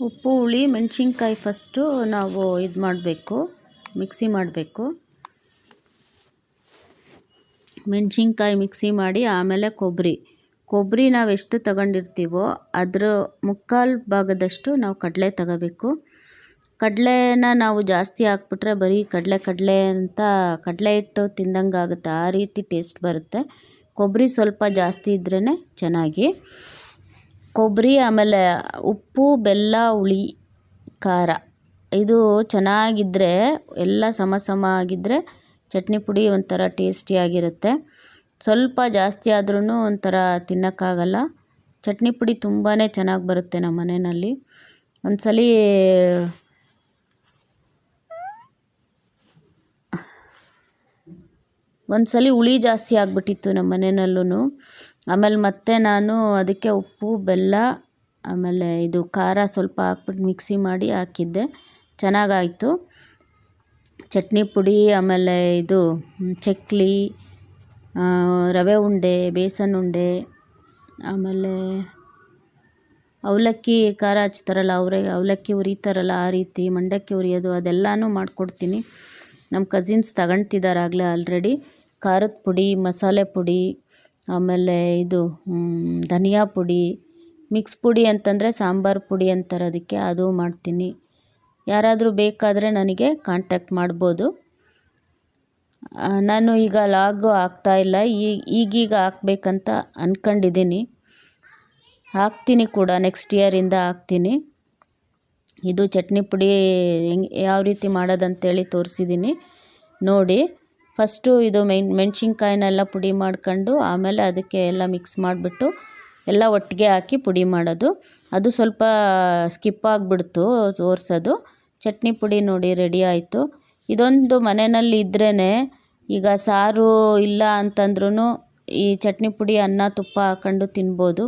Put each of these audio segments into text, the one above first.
ಉಪ್ಪು ಹುಳಿ ಮೆಣಸಿನ್ಕಾಯಿ ಫಸ್ಟು ನಾವು ಇದು ಮಾಡಬೇಕು, ಮಿಕ್ಸಿ ಮಾಡಬೇಕು. ಮೆಣಸಿನ್ಕಾಯಿ ಮಿಕ್ಸಿ ಮಾಡಿ ಆಮೇಲೆ ಕೊಬ್ಬರಿ ನಾವು ಎಷ್ಟು ತಗೊಂಡಿರ್ತೀವೋ ಅದರ ಮುಕ್ಕಾಲು ಭಾಗದಷ್ಟು ನಾವು ಕಡಲೆ ತಗೋಬೇಕು. ಕಡಲೆನ ನಾವು ಜಾಸ್ತಿ ಹಾಕ್ಬಿಟ್ರೆ ಬರೀ ಕಡಲೆ ಅಂತ ಕಡಲೆ ಹಿಟ್ಟು ತಿಂದಂಗೆ ಆಗುತ್ತೆ, ಆ ರೀತಿ ಟೇಸ್ಟ್ ಬರುತ್ತೆ. ಕೊಬ್ಬರಿ ಸ್ವಲ್ಪ ಜಾಸ್ತಿ ಇದ್ರೇ ಚೆನ್ನಾಗಿ. ಕೊಬ್ಬರಿ ಆಮೇಲೆ ಉಪ್ಪು, ಬೆಲ್ಲ, ಹುಳಿ, ಖಾರ ಇದು ಚೆನ್ನಾಗಿದ್ದರೆ, ಎಲ್ಲ ಸಮ ಆಗಿದ್ದರೆ ಚಟ್ನಿ ಪುಡಿ ಒಂಥರ ಟೇಸ್ಟಿಯಾಗಿರುತ್ತೆ. ಸ್ವಲ್ಪ ಜಾಸ್ತಿ ಆದ್ರೂ ಒಂಥರ ತಿನ್ನೋಕ್ಕಾಗಲ್ಲ. ಚಟ್ನಿ ಪುಡಿ ತುಂಬಾ ಚೆನ್ನಾಗಿ ಬರುತ್ತೆ ನಮ್ಮ ಮನೆಯಲ್ಲಿ. ಒಂದ್ಸಲಿ ಹುಳಿ ಜಾಸ್ತಿ ಆಗಿಬಿಟ್ಟಿತ್ತು ನಮ್ಮ ಮನೆಯಲ್ಲೂ. ಆಮೇಲೆ ಮತ್ತೆ ನಾನು ಅದಕ್ಕೆ ಉಪ್ಪು, ಬೆಲ್ಲ, ಆಮೇಲೆ ಇದು ಖಾರ ಸ್ವಲ್ಪ ಹಾಕ್ಬಿಟ್ಟು ಮಿಕ್ಸಿ ಮಾಡಿ ಹಾಕಿದ್ದೆ, ಚೆನ್ನಾಗಾಯಿತು. ಚಟ್ನಿ ಪುಡಿ, ಆಮೇಲೆ ಇದು ಚಕ್ಲಿ, ರವೆ ಉಂಡೆ, ಬೇಸನ್ ಉಂಡೆ, ಆಮೇಲೆ ಅವಲಕ್ಕಿ ಖಾರ ಹಚ್ತಾರಲ್ಲ ಅವಲಕ್ಕಿ ಹುರಿತಾರಲ್ಲ ಆ ರೀತಿ ಮಂಡಕ್ಕಿ ಹುರಿಯೋದು ಅದೆಲ್ಲನೂ ಮಾಡಿಕೊಡ್ತೀನಿ. ನಮ್ಮ ಕಸಿನ್ಸ್ ತಗೊಳ್ತಿದ್ದಾರೆ ಆಗಲೇ ಆಲ್ರೆಡಿ. ಖಾರದ ಪುಡಿ, ಮಸಾಲೆ ಪುಡಿ, ಆಮೇಲೆ ಇದು ಧನಿಯಾ ಪುಡಿ, ಮಿಕ್ಸ್ ಪುಡಿ ಅಂತಂದರೆ ಸಾಂಬಾರು ಪುಡಿ ಅಂತಾರೆ ಅದಕ್ಕೆ, ಅದು ಮಾಡ್ತೀನಿ. ಯಾರಾದರೂ ಬೇಕಾದರೆ ನನಗೆ ಕಾಂಟ್ಯಾಕ್ಟ್ ಮಾಡ್ಬೋದು. ನಾನು ಈಗ ಲಾಗು ಹಾಕ್ತಾಯಿಲ್ಲ, ಈಗೀಗ ಹಾಕ್ಬೇಕಂತ ಅಂದ್ಕೊಂಡಿದ್ದೀನಿ. ಹಾಕ್ತೀನಿ ಕೂಡ, ನೆಕ್ಸ್ಟ್ ಇಯರಿಂದ ಹಾಕ್ತೀನಿ. ಇದು ಚಟ್ನಿ ಪುಡಿ ಯಾವ ರೀತಿ ಮಾಡೋದಂತೇಳಿ ತೋರಿಸಿದ್ದೀನಿ ನೋಡಿ. ಫಸ್ಟು ಇದು ಮೆಣಸಿನ್ಕಾಯಿನೆಲ್ಲ ಪುಡಿ ಮಾಡ್ಕೊಂಡು ಆಮೇಲೆ ಅದಕ್ಕೆ ಎಲ್ಲ ಮಿಕ್ಸ್ ಮಾಡಿಬಿಟ್ಟು ಎಲ್ಲ ಒಟ್ಟಿಗೆ ಹಾಕಿ ಪುಡಿ ಮಾಡೋದು. ಅದು ಸ್ವಲ್ಪ ಸ್ಕಿಪ್ ಆಗಿಬಿಡ್ತು ತೋರಿಸೋದು. ಚಟ್ನಿ ಪುಡಿ ನೋಡಿ ರೆಡಿ ಆಯಿತು. ಇದೊಂದು ಮನೆಯಲ್ಲಿ ಇದ್ರೇ, ಈಗ ಸಾರು ಇಲ್ಲ ಅಂತಂದ್ರೂ ಈ ಚಟ್ನಿ ಪುಡಿ ಅನ್ನ ತುಪ್ಪ ಹಾಕ್ಕೊಂಡು ತಿನ್ಬೋದು.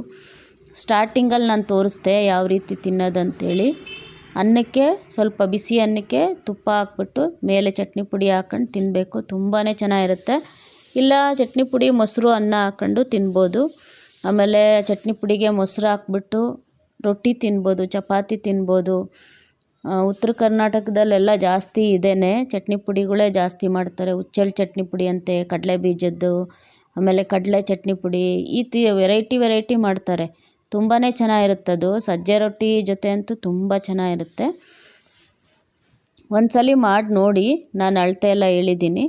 ಸ್ಟಾರ್ಟಿಂಗಲ್ಲಿ ನಾನು ತೋರಿಸ್ದೆ ಯಾವ ರೀತಿ ತಿನ್ನೋದಂತೇಳಿ. ಅನ್ನಕ್ಕೆ ಸ್ವಲ್ಪ ಬಿಸಿ ಅನ್ನಕ್ಕೆ ತುಪ್ಪ ಹಾಕ್ಬಿಟ್ಟು ಮೇಲೆ ಚಟ್ನಿ ಪುಡಿ ಹಾಕ್ಕೊಂಡು ತಿನ್ನಬೇಕು, ತುಂಬಾ ಚೆನ್ನಾಗಿರುತ್ತೆ. ಇಲ್ಲ ಚಟ್ನಿ ಪುಡಿ ಮೊಸರು ಅನ್ನ ಹಾಕ್ಕೊಂಡು ತಿನ್ಬೋದು. ಆಮೇಲೆ ಚಟ್ನಿ ಪುಡಿಗೆ ಮೊಸರು ಹಾಕ್ಬಿಟ್ಟು ರೊಟ್ಟಿ ತಿನ್ಬೋದು, ಚಪಾತಿ ತಿನ್ಬೋದು. ಉತ್ತರ ಕರ್ನಾಟಕದಲ್ಲೆಲ್ಲ ಜಾಸ್ತಿ ಇದೇನೆ, ಚಟ್ನಿ ಪುಡಿಗಳೇ ಜಾಸ್ತಿ ಮಾಡ್ತಾರೆ. ಹುಚ್ಚೆಳ್ಳು ಚಟ್ನಿ ಪುಡಿ ಅಂತೆ, ಕಡಲೆ ಬೀಜದ್ದು, ಆಮೇಲೆ ಕಡಲೆ ಚಟ್ನಿ ಪುಡಿ, ಈ ವೆರೈಟಿ ಮಾಡ್ತಾರೆ. ತುಂಬಾ ಚೆನ್ನಾಗಿರುತ್ತದು. ಸಜ್ಜೆ ರೊಟ್ಟಿ ಜೊತೆ ಅಂತೂ ತುಂಬ ಚೆನ್ನಾಗಿರುತ್ತೆ. ಒಂದ್ಸಲಿ ಮಾಡಿ ನೋಡಿ, ನಾನು ಅಳತೆ ಎಲ್ಲ ಹೇಳಿದ್ದೀನಿ.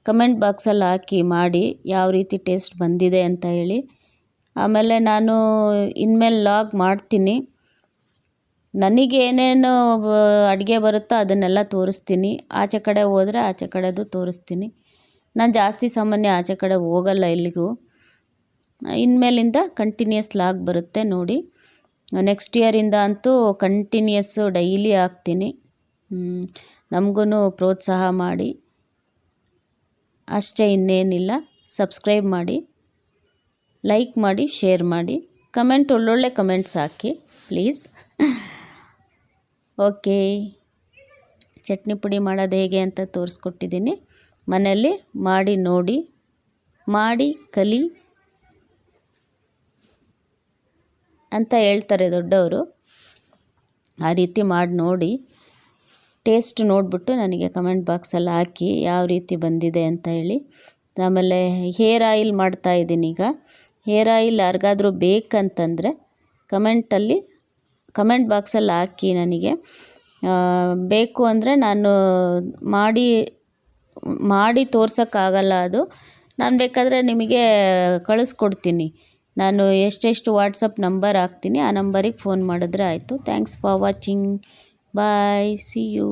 ಕಮೆಂಟ್ ಬಾಕ್ಸಲ್ಲಿ ಹಾಕಿ ಮಾಡಿ ಯಾವ ರೀತಿ ಟೇಸ್ಟ್ ಬಂದಿದೆ ಅಂತ ಹೇಳಿ. ಆಮೇಲೆ ನಾನು ಇನ್ಮೇಲೆ ಲಾಗ್ ಮಾಡ್ತೀನಿ. ನನಗೆ ಏನೇನು ಅಡುಗೆ ಬರುತ್ತೋ ಅದನ್ನೆಲ್ಲ ತೋರಿಸ್ತೀನಿ. ಆಚೆ ಕಡೆ ಹೋದರೆ ಆಚೆ ಕಡೆದು ತೋರಿಸ್ತೀನಿ. ನಾನು ಜಾಸ್ತಿ ಸಾಮಾನ್ಯ ಆಚೆ ಕಡೆ ಹೋಗಲ್ಲ ಎಲ್ಲಿಗೂ. ಇನ್ಮೇಲಿಂದ ಕಂಟಿನ್ಯೂಸ್ ಲಾಗ್ ಬರುತ್ತೆ ನೋಡಿ. ನೆಕ್ಸ್ಟ್ ಇಯರಿಂದ ಅಂತೂ ಕಂಟಿನ್ಯೂಸ್ಸು ಡೈಲಿ ಹಾಕ್ತೀನಿ. ನಮಗೂ ಪ್ರೋತ್ಸಾಹ ಮಾಡಿ ಅಷ್ಟೇ, ಇನ್ನೇನಿಲ್ಲ. ಸಬ್ಸ್ಕ್ರೈಬ್ ಮಾಡಿ, ಲೈಕ್ ಮಾಡಿ, ಶೇರ್ ಮಾಡಿ, ಕಮೆಂಟ್ ಒಳ್ಳೊಳ್ಳೆ comments hockey please. Okay, chutney ಪುಡಿ ಮಾಡೋದು ಹೇಗೆ ಅಂತ ತೋರಿಸ್ಕೊಟ್ಟಿದ್ದೀನಿ. ಮನೆಯಲ್ಲಿ ಮಾಡಿ ನೋಡಿ, ಮಾಡಿ ಕಲಿ ಅಂತ ಹೇಳ್ತಾರೆ ದೊಡ್ಡವರು. ಆ ರೀತಿ ಮಾಡಿ ನೋಡಿ, ಟೇಸ್ಟ್ ನೋಡಿಬಿಟ್ಟು ನನಗೆ ಕಮೆಂಟ್ ಬಾಕ್ಸಲ್ಲಿ ಹಾಕಿ ಯಾವ ರೀತಿ ಬಂದಿದೆ ಅಂತ ಹೇಳಿ. ಆಮೇಲೆ ಹೇರ್ ಆಯಿಲ್ ಮಾಡ್ತಾಯಿದ್ದೀನಿ ಈಗ. ಹೇರ್ ಆಯಿಲ್ ಯಾರಿಗಾದ್ರೂ ಬೇಕಂತಂದರೆ ಕಮೆಂಟ್ ಬಾಕ್ಸಲ್ಲಿ ಹಾಕಿ. ನನಗೆ ಬೇಕು ಅಂದರೆ ನಾನು ಮಾಡಿ ತೋರ್ಸೋಕ್ಕಾಗಲ್ಲ, ಅದು ನಾನು ಬೇಕಾದರೆ ನಿಮಗೆ ಕಳಿಸ್ಕೊಡ್ತೀನಿ. ನಾನು ಎಷ್ಟೆಷ್ಟು ವಾಟ್ಸಪ್ ನಂಬರ್ ಹಾಕ್ತೀನಿ, ಆ ನಂಬರಿಗೆ ಫೋನ್ ಮಾಡಿದ್ರೆ ಆಯಿತು. Thanks for watching, bye, see you.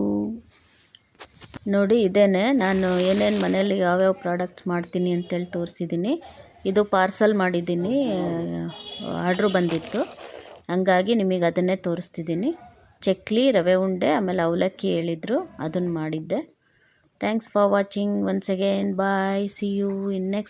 ನೋಡಿ ಇದೇನೆ ನಾನು ಏನೇನು ಮನೇಲಿ ಯಾವ್ಯಾವ ಪ್ರಾಡಕ್ಟ್ ಮಾಡ್ತೀನಿ ಅಂತೇಳಿ ತೋರಿಸಿದ್ದೀನಿ. ಇದು ಪಾರ್ಸಲ್ ಮಾಡಿದ್ದೀನಿ, ಆರ್ಡ್ರು ಬಂದಿತ್ತು, ಹಂಗಾಗಿ ನಿಮಗೆ ಅದನ್ನೇ ತೋರಿಸ್ತಿದ್ದೀನಿ. ಚಕ್ಲಿ, ರವೆ ಉಂಡೆ, ಆಮೇಲೆ ಅವಲಕ್ಕಿ ಹೇಳಿದರು, ಅದನ್ನು ಮಾಡಿದ್ದೆ. Thanks for watching once again, bye, see you in next